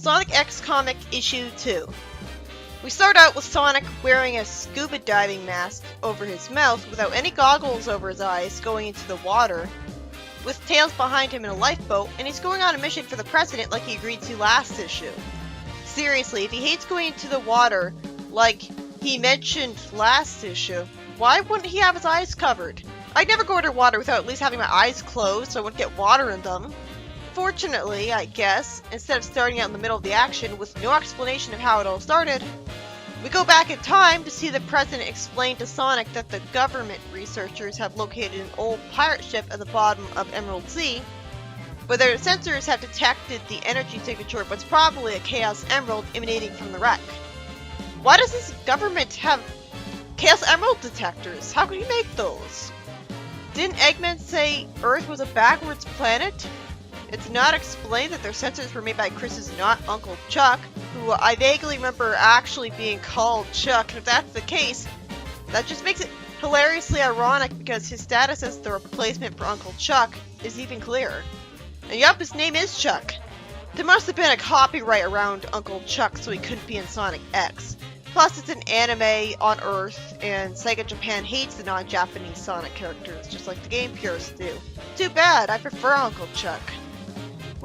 Sonic X Comic Issue 2. We start out with Sonic wearing a scuba diving mask over his mouth without any goggles over his eyes going into the water, with Tails behind him in a lifeboat, and he's going on a mission for the president like he agreed to last issue. Seriously, if he hates going into the water like he mentioned last issue, why wouldn't he have his eyes covered? I'd never go underwater without at least having my eyes closed so I wouldn't get water in them. Fortunately, I guess, instead of starting out in the middle of the action with no explanation of how it all started, we go back in time to see the president explain to Sonic that the government researchers have located an old pirate ship at the bottom of Emerald Sea, but their sensors have detected the energy signature of what's probably a Chaos Emerald emanating from the wreck. Why does this government have Chaos Emerald detectors? How could he make those? Didn't Eggman say Earth was a backwards planet? It's not explained that their sensors were made by Chris's not Uncle Chuck, who I vaguely remember actually being called Chuck, and if that's the case, that just makes it hilariously ironic because his status as the replacement for Uncle Chuck is even clearer. And yup, his name is Chuck. There must have been a copyright around Uncle Chuck so he couldn't be in Sonic X. Plus, it's an anime on Earth, and Sega Japan hates the non-Japanese Sonic characters, just like the game purists do. Too bad, I prefer Uncle Chuck.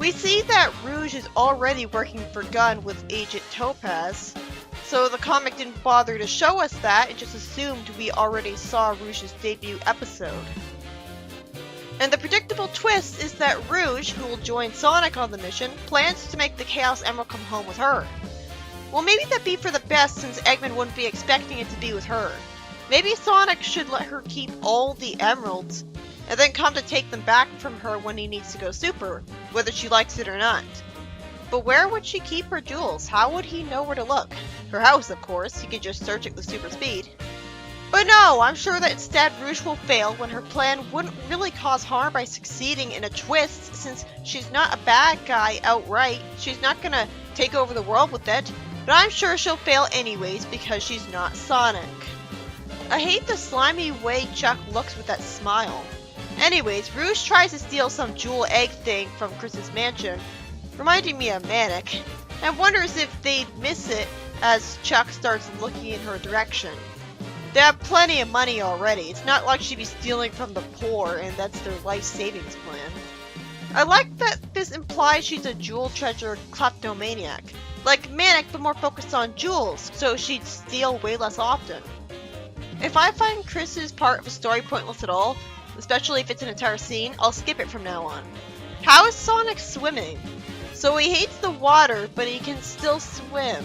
We see that Rouge is already working for Gun with Agent Topaz, so the comic didn't bother to show us that, it just assumed we already saw Rouge's debut episode. And the predictable twist is that Rouge, who will join Sonic on the mission, plans to make the Chaos Emerald come home with her. Well, maybe that'd be for the best since Eggman wouldn't be expecting it to be with her. Maybe Sonic should let her keep all the emeralds, and then come to take them back from her when he needs to go super, whether she likes it or not. But where would she keep her jewels? How would he know where to look? Her house, of course, he could just search it with super speed. But no, I'm sure that instead Rouge will fail when her plan wouldn't really cause harm by succeeding in a twist, since she's not a bad guy outright. She's not gonna take over the world with it, but I'm sure she'll fail anyways because she's not Sonic. I hate the slimy way Chuck looks with that smile. Anyways, Rouge tries to steal some jewel egg thing from Chris's mansion, reminding me of Manic, and wonders if they'd miss it as Chuck starts looking in her direction. They have plenty of money already, it's not like she'd be stealing from the poor and that's their life savings plan. I like that this implies she's a jewel treasure kleptomaniac, like Manic but more focused on jewels, so she'd steal way less often. If I find Chris's part of a story pointless at all, especially if it's an entire scene, I'll skip it from now on. How is Sonic swimming? So he hates the water, but he can still swim.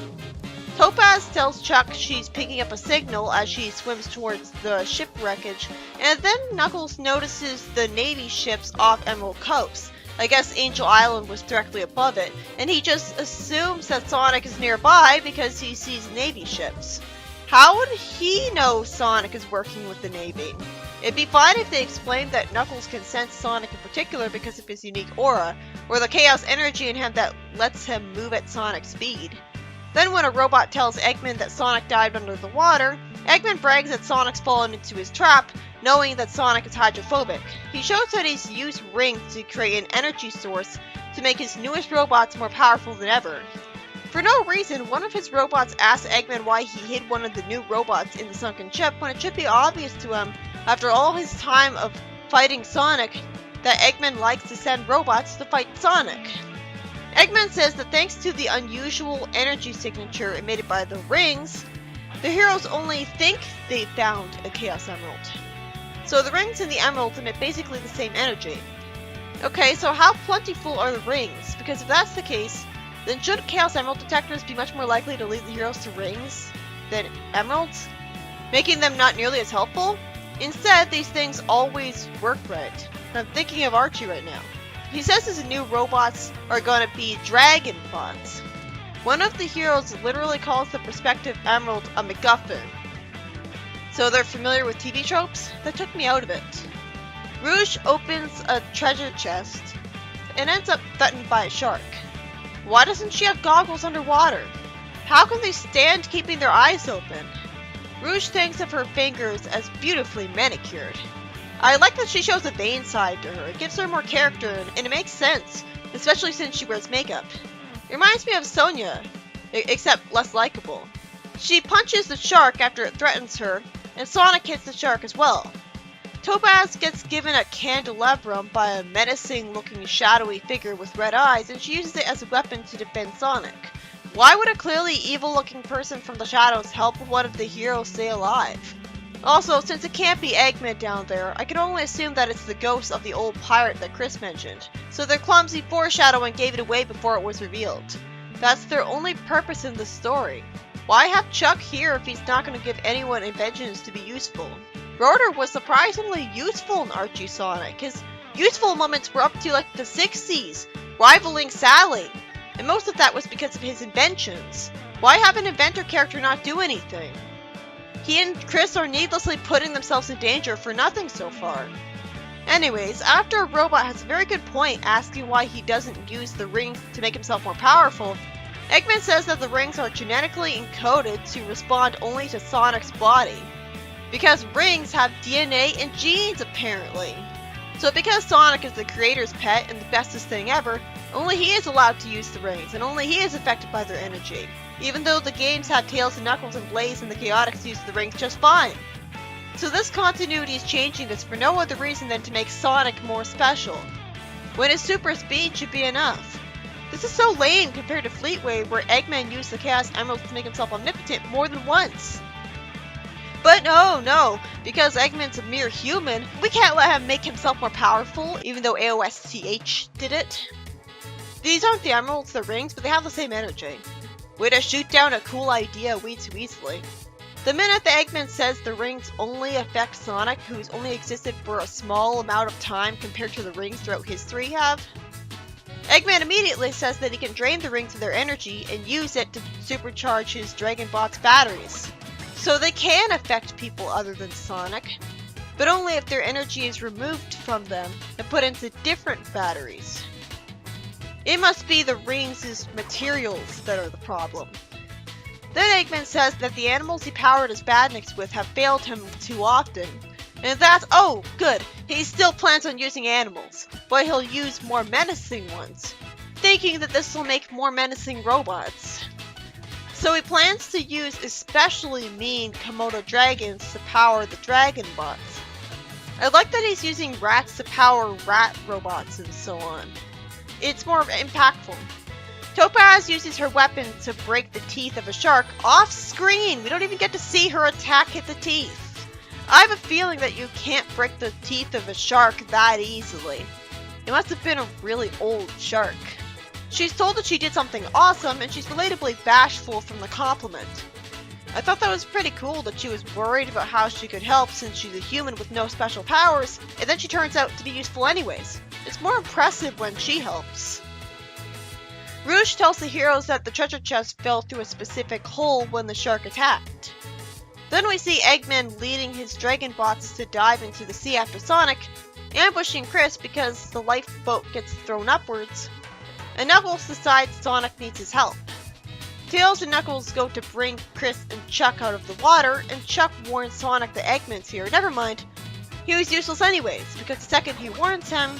Topaz tells Chuck she's picking up a signal as she swims towards the ship wreckage, and then Knuckles notices the Navy ships off Emerald Coast. I guess Angel Island was directly above it, and he just assumes that Sonic is nearby because he sees Navy ships. How would he know Sonic is working with the Navy? It'd be fine if they explained that Knuckles can sense Sonic in particular because of his unique aura, or the chaos energy in him that lets him move at Sonic speed. Then when a robot tells Eggman that Sonic dived under the water, Eggman brags that Sonic's fallen into his trap, knowing that Sonic is hydrophobic. He shows that he's used rings to create an energy source to make his newest robots more powerful than ever. For no reason, one of his robots asks Eggman why he hid one of the new robots in the sunken ship when it should be obvious to him, after all his time of fighting Sonic, that Eggman likes to send robots to fight Sonic. Eggman says that thanks to the unusual energy signature emitted by the rings, the heroes only think they found a Chaos Emerald. So the rings and the emeralds emit basically the same energy. Okay, so how plentiful are the rings? Because if that's the case, then shouldn't Chaos Emerald detectors be much more likely to lead the heroes to rings than emeralds, making them not nearly as helpful? Instead, these things always work right. I'm thinking of Archie right now. He says his new robots are going to be dragon bots. One of the heroes literally calls the prospective emerald a MacGuffin. So they're familiar with TV tropes? That took me out of it. Rouge opens a treasure chest and ends up threatened by a shark. Why doesn't she have goggles underwater? How can they stand keeping their eyes open? Rouge thinks of her fingers as beautifully manicured. I like that she shows a vain side to her. It gives her more character and it makes sense, especially since she wears makeup. It reminds me of Sonya, except less likable. She punches the shark after it threatens her, and Sonic hits the shark as well. Topaz gets given a candelabrum by a menacing-looking shadowy figure with red eyes, and she uses it as a weapon to defend Sonic. Why would a clearly evil-looking person from the shadows help one of the heroes stay alive? Also, since it can't be Eggman down there, I can only assume that it's the ghost of the old pirate that Chris mentioned, so their clumsy foreshadowing gave it away before it was revealed. That's their only purpose in the story. Why have Chuck here if he's not going to give anyone inventions to be useful? Rotor was surprisingly useful in Archie Sonic. His useful moments were up to like the 60s, rivaling Sally, and most of that was because of his inventions. Why have an inventor character not do anything? He and Chris are needlessly putting themselves in danger for nothing so far. Anyways, after a robot has a very good point asking why he doesn't use the rings to make himself more powerful, Eggman says that the rings are genetically encoded to respond only to Sonic's body. Because rings have DNA and genes, apparently. So because Sonic is the creator's pet and the bestest thing ever, only he is allowed to use the rings, and only he is affected by their energy. Even though the games have Tails and Knuckles and Blaze and the Chaotix use the rings just fine. So this continuity is changing this for no other reason than to make Sonic more special, when his super speed should be enough. This is so lame compared to Fleetway, where Eggman used the Chaos Emeralds to make himself omnipotent more than once. But no, because Eggman's a mere human, we can't let him make himself more powerful, even though AOSCH did it. These aren't the emeralds, the rings, but they have the same energy. Way to shoot down a cool idea way too easily. The minute the Eggman says the rings only affect Sonic, who's only existed for a small amount of time compared to the rings throughout history have, Eggman immediately says that he can drain the rings of their energy and use it to supercharge his Dragon Bot's batteries. So they can affect people other than Sonic, but only if their energy is removed from them and put into different batteries. It must be the rings' materials that are the problem. Then Eggman says that the animals he powered his badniks with have failed him too often, and that's, oh, good, he still plans on using animals, but he'll use more menacing ones, thinking that this will make more menacing robots. So he plans to use especially mean Komodo dragons to power the Dragon Bots. I like that he's using rats to power rat robots and so on. It's more impactful. Topaz uses her weapon to break the teeth of a shark off screen. We don't even get to see her attack hit the teeth. I have a feeling that you can't break the teeth of a shark that easily. It must have been a really old shark. She's told that she did something awesome, and she's relatably bashful from the compliment. I thought that was pretty cool that she was worried about how she could help since she's a human with no special powers, and then she turns out to be useful anyways. It's more impressive when she helps. Rouge tells the heroes that the treasure chest fell through a specific hole when the shark attacked. Then we see Eggman leading his Dragon Bots to dive into the sea after Sonic, ambushing Chris because the lifeboat gets thrown upwards, and Knuckles decides Sonic needs his help. Tails and Knuckles go to bring Chris and Chuck out of the water, and Chuck warns Sonic that Eggman's here. Never mind, he was useless anyways, because the second he warns him,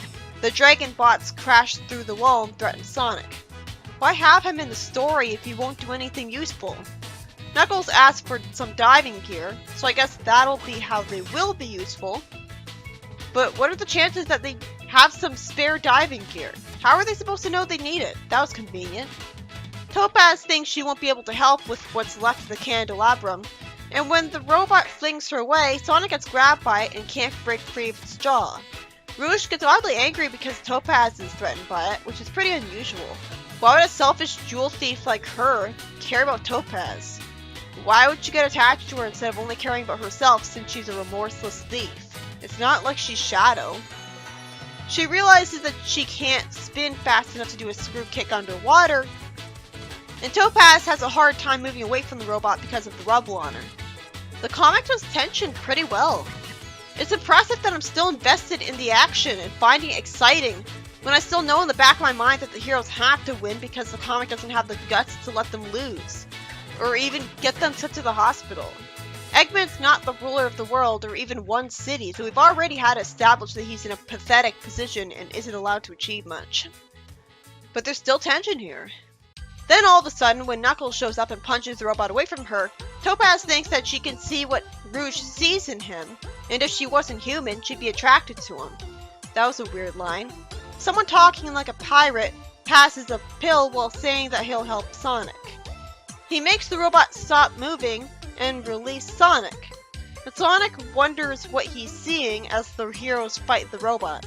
the Dragon Bots crash through the wall and threaten Sonic. Why have him in the story if he won't do anything useful? Knuckles asks for some diving gear, so I guess that'll be how they will be useful. But what are the chances that they have some spare diving gear? How are they supposed to know they need it? That was convenient. Topaz thinks she won't be able to help with what's left of the candelabrum, and when the robot flings her away, Sonic gets grabbed by it and can't break free of its jaw. Rouge gets oddly angry because Topaz is threatened by it, which is pretty unusual. Why would a selfish jewel thief like her care about Topaz? Why would she get attached to her instead of only caring about herself since she's a remorseless thief? It's not like she's Shadow. She realizes that she can't spin fast enough to do a screw kick underwater, and Topaz has a hard time moving away from the robot because of the rubble on her. The comic was tensioned pretty well. It's impressive that I'm still invested in the action and finding it exciting when I still know in the back of my mind that the heroes have to win because the comic doesn't have the guts to let them lose, or even get them sent to the hospital. Eggman's not the ruler of the world or even one city, so we've already had established that he's in a pathetic position and isn't allowed to achieve much. But there's still tension here. Then all of a sudden, when Knuckles shows up and punches the robot away from her, Topaz thinks that she can see what Rouge sees in him, and if she wasn't human, she'd be attracted to him. That was a weird line. Someone talking like a pirate passes a pill while saying that he'll help Sonic. He makes the robot stop moving and release Sonic. But Sonic wonders what he's seeing as the heroes fight the robot.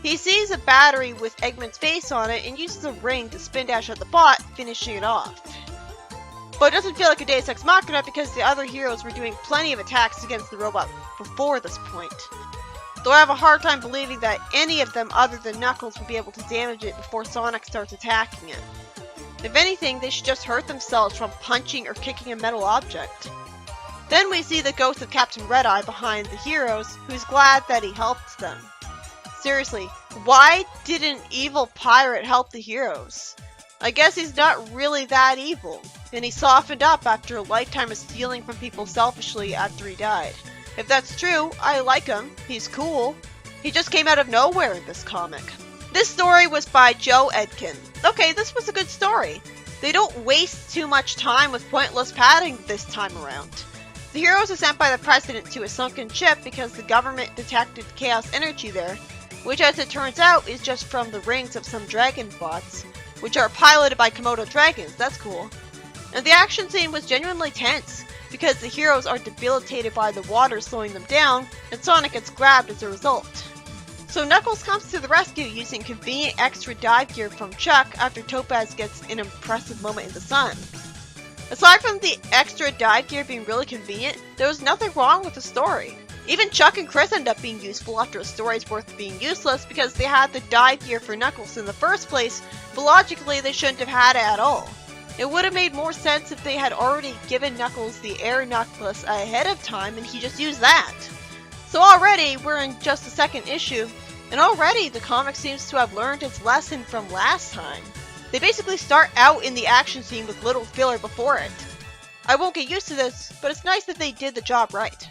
He sees a battery with Eggman's face on it and uses a ring to spin dash at the bot, finishing it off. But it doesn't feel like a Deus Ex Machina because the other heroes were doing plenty of attacks against the robot before this point. Though I have a hard time believing that any of them other than Knuckles will be able to damage it before Sonic starts attacking it. If anything, they should just hurt themselves from punching or kicking a metal object. Then we see the ghost of Captain Red-Eye behind the heroes, who's glad that he helped them. Seriously, why did an evil pirate help the heroes? I guess he's not really that evil, and he softened up after a lifetime of stealing from people selfishly after he died. If that's true, I like him. He's cool. He just came out of nowhere in this comic. This story was by Joe Edkin. Okay, this was a good story. They don't waste too much time with pointless padding this time around. The heroes are sent by the president to a sunken ship because the government detected chaos energy there, which as it turns out is just from the rings of some dragon bots, which are piloted by Komodo dragons. That's cool. And the action scene was genuinely tense, because the heroes are debilitated by the water slowing them down, and Sonic gets grabbed as a result. So Knuckles comes to the rescue using convenient extra dive gear from Chuck after Topaz gets an impressive moment in the sun. Aside from the extra dive gear being really convenient, there was nothing wrong with the story. Even Chuck and Chris end up being useful after a story is worth being useless because they had the dive gear for Knuckles in the first place, but logically they shouldn't have had it at all. It would have made more sense if they had already given Knuckles the air necklace ahead of time and he just used that. So already we're in just the second issue, and already the comic seems to have learned its lesson from last time. They basically start out in the action scene with little filler before it. I won't get used to this, but it's nice that they did the job right.